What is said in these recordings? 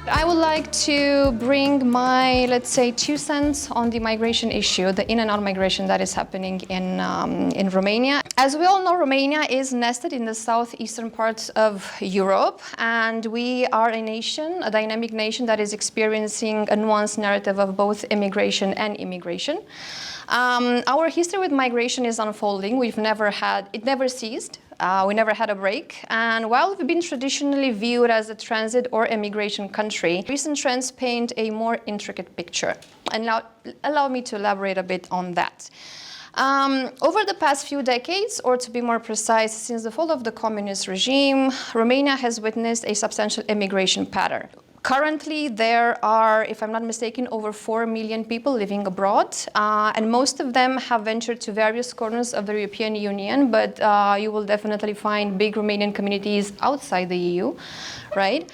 I would like to bring my, let's say, 2 cents on the migration issue, the in and out migration that is happening in Romania. As we all know, Romania is nested in the southeastern parts of Europe, and we are a nation, a dynamic nation that is experiencing a nuanced narrative of both immigration and immigration. Our history with migration is unfolding. It never ceased. We never had a break, and while we've been traditionally viewed as a transit or immigration country, recent trends paint a more intricate picture. And now, allow me to elaborate a bit on that. Over the past few decades, or to be more precise, since the fall of the communist regime, Romania has witnessed a substantial immigration pattern. Currently, there are, if I'm not mistaken, over 4 million people living abroad, and most of them have ventured to various corners of the European Union, but you will definitely find big Romanian communities outside the EU, right?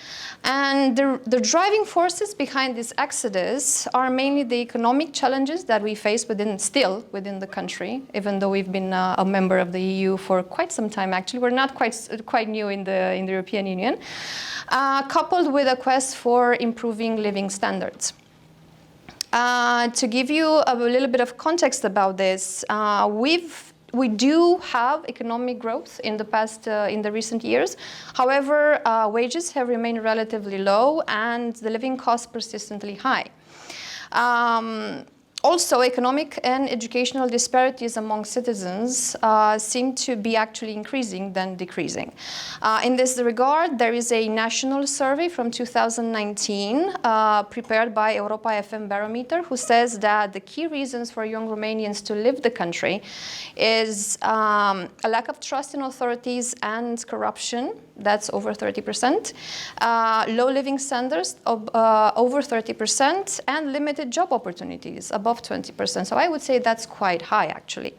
And the driving forces behind this exodus are mainly the economic challenges that we face still within the country, even though we've been a member of the EU for quite some time. Actually, we're not quite new in the European Union, coupled with a quest for improving living standards. To give you a little bit of context about this, we do have economic growth in the recent years. However, wages have remained relatively low and the living costs persistently high. Also, economic and educational disparities among citizens seem to be actually increasing than decreasing. In this regard, there is a national survey from 2019 prepared by Europa FM Barometer, who says that the key reasons for young Romanians to leave the country is a lack of trust in authorities and corruption. That's over 30%, low living standards of over 30%, and limited job opportunities above 20%. So I would say that's quite high, actually.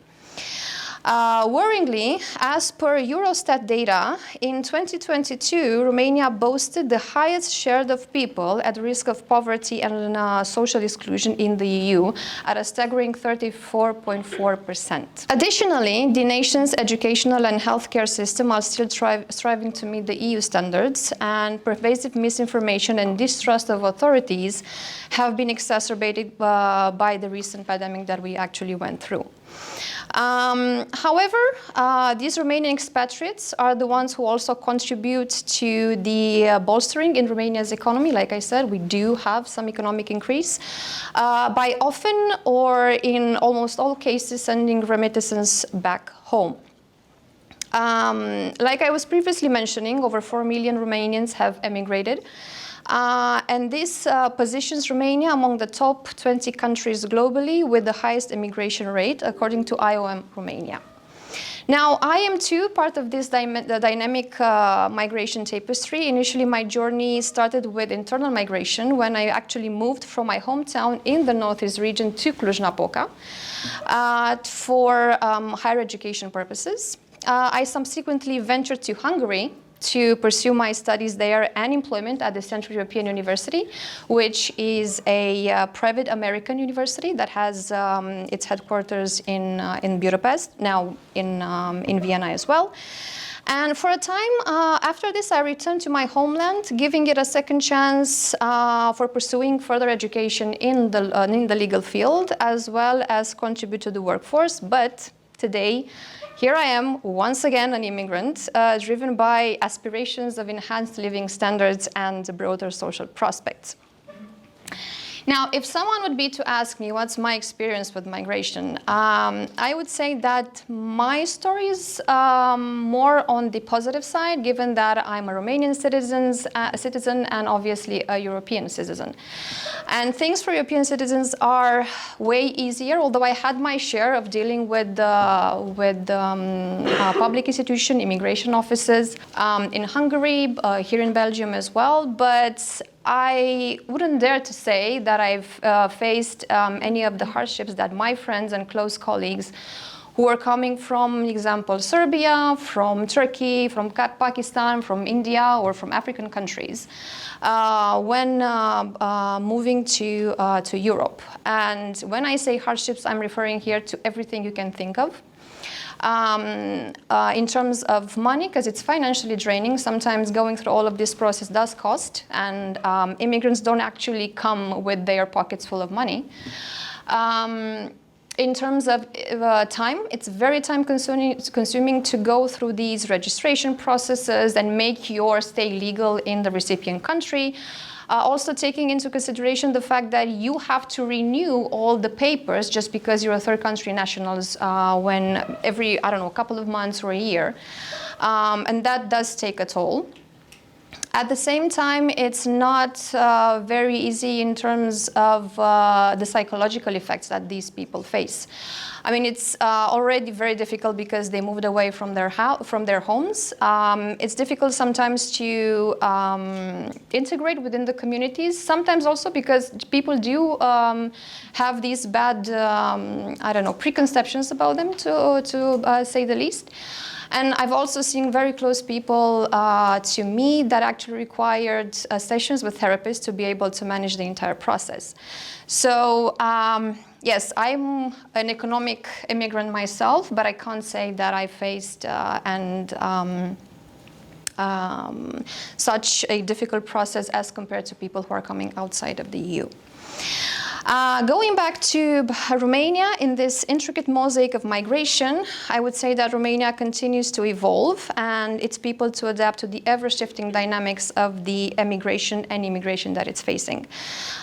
Worryingly, as per Eurostat data, in 2022, Romania boasted the highest share of people at risk of poverty and social exclusion in the EU at a staggering 34.4%. Additionally, the nation's educational and healthcare system are still striving to meet the EU standards, and pervasive misinformation and distrust of authorities have been exacerbated by the recent pandemic that we actually went through. However, these Romanian expatriates are the ones who also contribute to the bolstering in Romania's economy. Like I said, we do have some economic increase by often, or in almost all cases, sending remittances back home. Like I was previously mentioning, over 4 million Romanians have emigrated. And this positions Romania among the top 20 countries globally with the highest immigration rate, according to IOM Romania. Now, I am too part of this dynamic migration tapestry. Initially, my journey started with internal migration when I actually moved from my hometown in the Northeast region to Cluj-Napoca for higher education purposes. I subsequently ventured to Hungary to pursue my studies there and employment at the Central European University, which is a private American university that has its headquarters in Budapest, now in Vienna as well. And for a time after this, I returned to my homeland, giving it a second chance for pursuing further education in the legal field, as well as contribute to the workforce. But today, here I am, once again, an immigrant, driven by aspirations of enhanced living standards and broader social prospects. Now, if someone would be to ask me what's my experience with migration, I would say that my story is more on the positive side, given that I'm a Romanian citizen and obviously a European citizen. And things for European citizens are way easier, although I had my share of dealing with public institution, immigration offices in Hungary, here in Belgium as well, but I wouldn't dare to say that I've faced any of the hardships that my friends and close colleagues who are coming from, example, Serbia, from Turkey, from Pakistan, from India, or from African countries when moving to Europe. And when I say hardships, I'm referring here to everything you can think of. in terms of money, because it's financially draining. Sometimes going through all of this process does cost, and immigrants don't actually come with their pockets full of money. In terms of time, it's very time consuming to go through these registration processes and make your stay legal in the recipient country. Also taking into consideration the fact that you have to renew all the papers just because you're a third country nationals when every, I don't know, a couple of months or a year. And that does take a toll. At the same time, it's not very easy in terms of the psychological effects that these people face. I mean, it's already very difficult because they moved away from their homes. It's difficult sometimes to integrate within the communities. Sometimes also because people do have these bad, I don't know, preconceptions about them, to say the least. And I've also seen very close people to me that actually required sessions with therapists to be able to manage the entire process. So yes, I'm an economic immigrant myself, but I can't say that I faced such a difficult process as compared to people who are coming outside of the EU. Going back to Romania, in this intricate mosaic of migration, I would say that Romania continues to evolve and its people to adapt to the ever-shifting dynamics of the emigration and immigration that it's facing.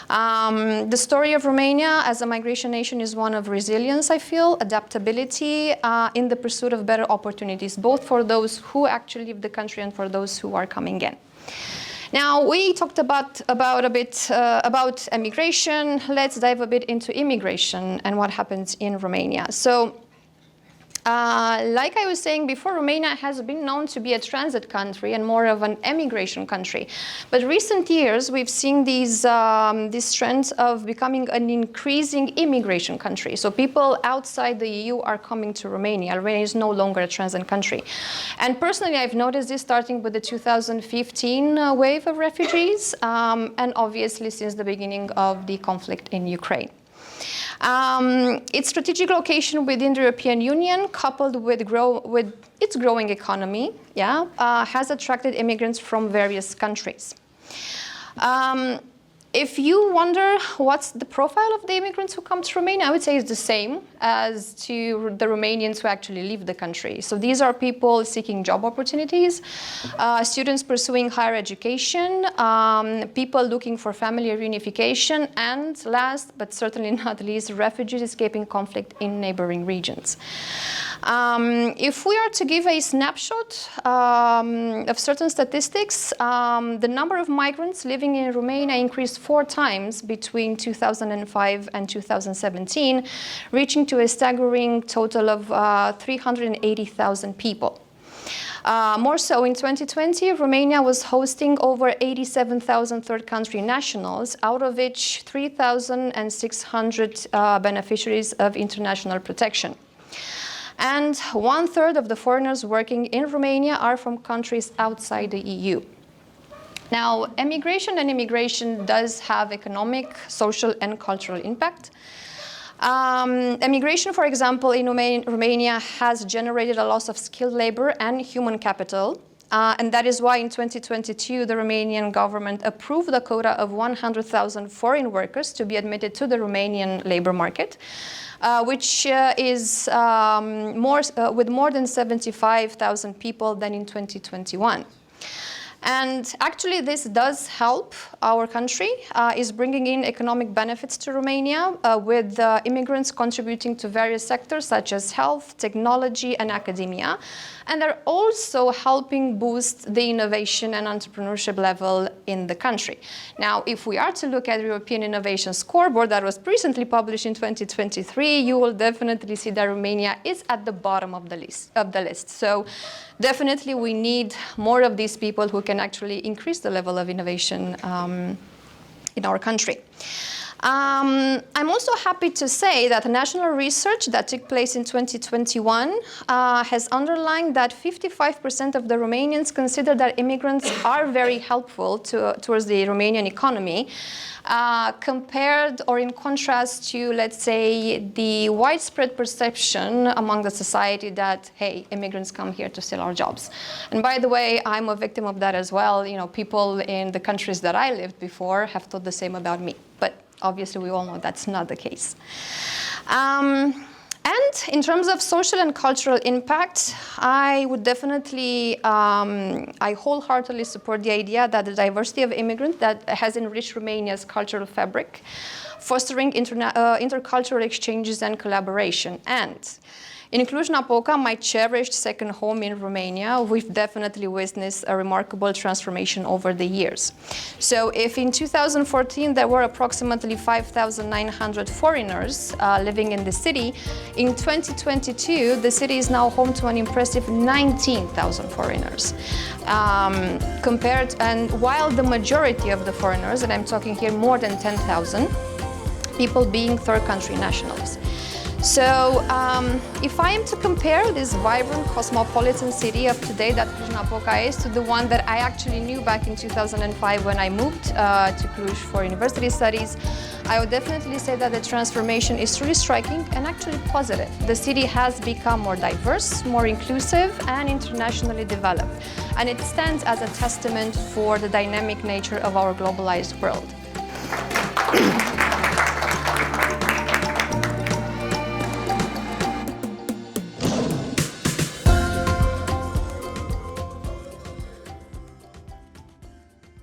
The story of Romania as a migration nation is one of resilience, I feel, adaptability in the pursuit of better opportunities, both for those who actually leave the country and for those who are coming in. Now, we talked about emigration. Let's dive a bit into immigration and what happens in Romania. So, like I was saying before, Romania has been known to be a transit country and more of an emigration country. But recent years, we've seen these trends of becoming an increasing immigration country. So people outside the EU are coming to Romania. Romania is no longer a transit country. And personally, I've noticed this starting with the 2015 wave of refugees, and obviously since the beginning of the conflict in Ukraine. Its strategic location within the European Union, coupled with its growing economy, has attracted immigrants from various countries. If you wonder what's the profile of the immigrants who come to Romania, I would say it's the same as to the Romanians who actually leave the country. So these are people seeking job opportunities, students pursuing higher education, people looking for family reunification, and last but certainly not least, refugees escaping conflict in neighboring regions. If we are to give a snapshot of certain statistics, the number of migrants living in Romania increased 4 times between 2005 and 2017, reaching to a staggering total of 380,000 people. More so, in 2020, Romania was hosting over 87,000 third country nationals, out of which 3,600 beneficiaries of international protection. And 1/3 of the foreigners working in Romania are from countries outside the EU. Now, emigration and immigration does have economic, social, and cultural impact. Emigration, for example, in Romania has generated a loss of skilled labor and human capital. And that is why in 2022, the Romanian government approved a quota of 100,000 foreign workers to be admitted to the Romanian labor market, which is with more than 75,000 people than in 2021. And actually, this does help our country, is bringing in economic benefits to Romania, with immigrants contributing to various sectors such as health, technology, and academia. And they're also helping boost the innovation and entrepreneurship level in the country. Now, if we are to look at the European Innovation Scoreboard that was recently published in 2023, you will definitely see that Romania is at the bottom of the list. So definitely we need more of these people who can actually increase the level of innovation in our country. I'm also happy to say that national research that took place in 2021 has underlined that 55% of the Romanians consider that immigrants are very helpful towards the Romanian economy, compared or in contrast to, let's say, the widespread perception among the society that, hey, immigrants come here to steal our jobs. And by the way, I'm a victim of that as well. You know, people in the countries that I lived before have thought the same about me. But obviously, we all know that's not the case. And in terms of social and cultural impact, I would definitely, I wholeheartedly support the idea that the diversity of immigrants that has enriched Romania's cultural fabric, fostering intercultural exchanges and collaboration. And in Cluj-Napoca, my cherished second home in Romania, we've definitely witnessed a remarkable transformation over the years. So if in 2014 there were approximately 5,900 foreigners living in the city, in 2022 the city is now home to an impressive 19,000 foreigners. And while the majority of the foreigners, and I'm talking here more than 10,000, people being third country nationals. So if I am to compare this vibrant cosmopolitan city of today that Cluj-Napoca is to the one that I actually knew back in 2005 when I moved to Cluj for university studies, I would definitely say that the transformation is truly striking and actually positive. The city has become more diverse, more inclusive, and internationally developed. And it stands as a testament for the dynamic nature of our globalized world.